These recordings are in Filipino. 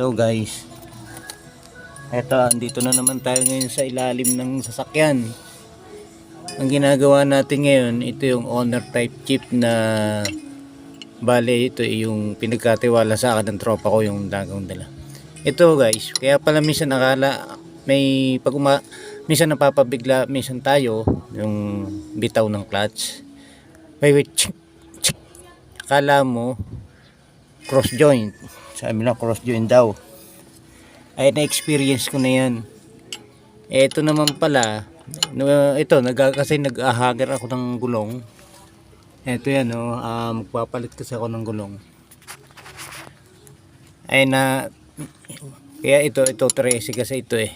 Hello guys. Eto, andito na naman tayo ngayon sa ilalim ng sasakyan. Ang ginagawa natin ngayon, ito yung owner type chip na bale, ito yung pinagkatiwala sa akin ng tropa ko, yung dagang dala. Ito guys, kaya pala minsan nakala may minsan napapabigla minsan tayo yung bitaw ng clutch. Wait, akala mo cross joint, sabi na cross joint daw. Ay, na-experience ko na yan. Ito naman pala, ito kasi nag-ahanger ako ng gulong. Ito yan, magpapalit kasi ako ng gulong. Ay na, kaya ito 13 kasi ito eh.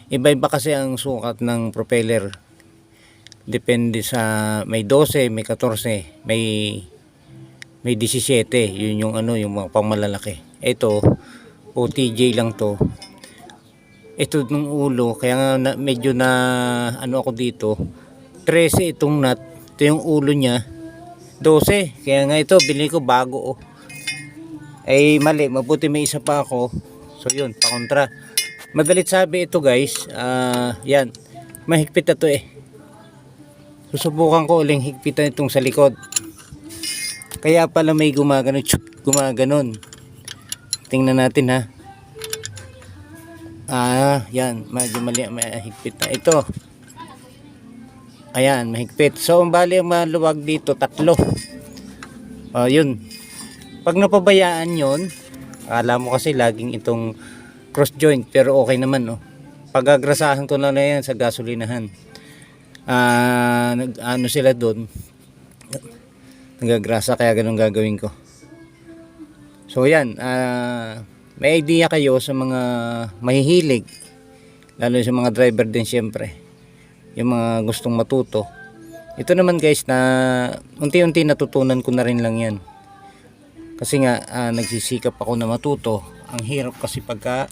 Iba-iba kasi ang sukat ng propeller. Depende sa, may 12, may 14, may 17. Yun yung yung mga pangmalalaki. Ito OTJ lang to. Ito ng ulo, kaya nga medyo na ako dito. 13 itong nut. Ito yung ulo niya. 12. Kaya nga ito binili ko bago. Ay mali, mabuti may isa pa ako. So yun, pakontra. Madalit sabi ito guys. Yan. Mahigpit na to eh. Susubukan ko uling higpitan itong sa likod. Kaya pala may gumaganon. Tingnan natin ha. Yan, medyo mahigpit na ito. Ayan, mahigpit. So, ang bali ang maluwag dito, 3. Yun. Pag napabayaan yun, akala mo kasi laging itong cross joint, pero okay naman, no. Pagagrasahan ko na yan sa gasolinahan. Ano sila doon? Nagagrasa, kaya ganun gagawin ko. So yan, may idea kayo sa mga mahihilig, lalo sa mga driver din syempre, yung mga gustong matuto. Ito naman guys na unti-unti natutunan ko na rin lang yan. Kasi nga nagsisikap ako na matuto. Ang hirap kasi pagka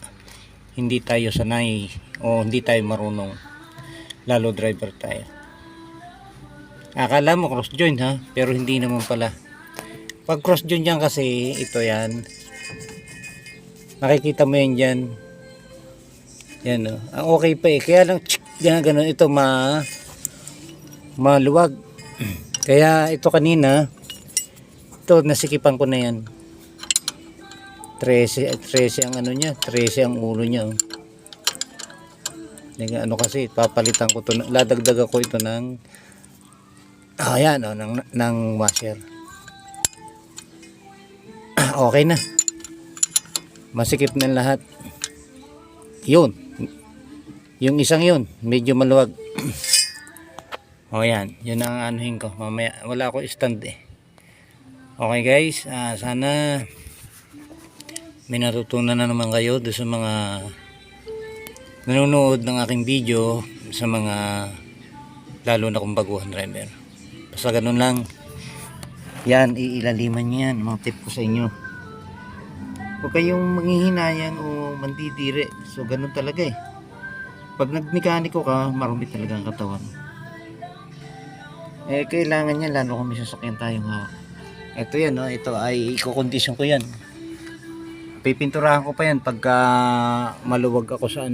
hindi tayo sanay o hindi tayo marunong, lalo driver tayo. Akala mo cross joint ha, pero hindi naman pala. Pag cross joint yan kasi, ito yan. Nakikita mo yan dyan. Yan o. Ang okay pa eh. Kaya lang, ganun. Ito maluwag. Kaya ito kanina, ito nasikipan ko na yan. 13 ang niya. 13 ang ulo niya. Kasi, papalitan ko to. Ladagdag ako ito ng, ayan o, ng washer. Okay na, masikip na lahat. Yun, yung isang yun medyo maluwag. Yan, yun ang anuhin ko. Mamaya wala ako stand eh. Okay guys, sana may natutunan na naman kayo doon sa mga nanonood ng aking video, sa mga lalo na kung baguhan driver. Basta ganun lang yan, iilaliman nyo yan, mga tip ko sa inyo. Huwag kayong manghihinayang o mandidire. So ganun talaga eh. Pag nagmekaniko ka, marumi talaga ang katawan. Kailangan yan, lalo kung may sasakyan tayong hawak. Ito yan, ito ay i-condition ko yan. Pipinturahan ko pa yan pagka maluwag ako sa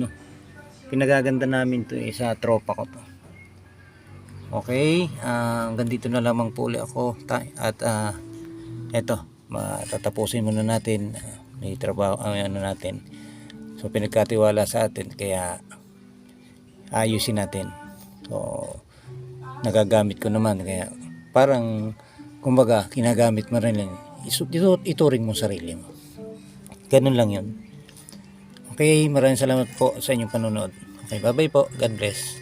pinagaganda namin to sa tropa ko to. Okay, hanggang dito na lamang po ulit ako. At eto, matatapusin muna natin. May trabaho natin. So pinagkatiwala sa atin, kaya ayusin natin. So nagagamit ko naman, kaya parang kumbaga kinagamit mo rin lang. Ituring mo sarili mo. Ganun lang yun. Okay, maraming salamat po sa inyong panonood. Okay, bye bye po. God bless.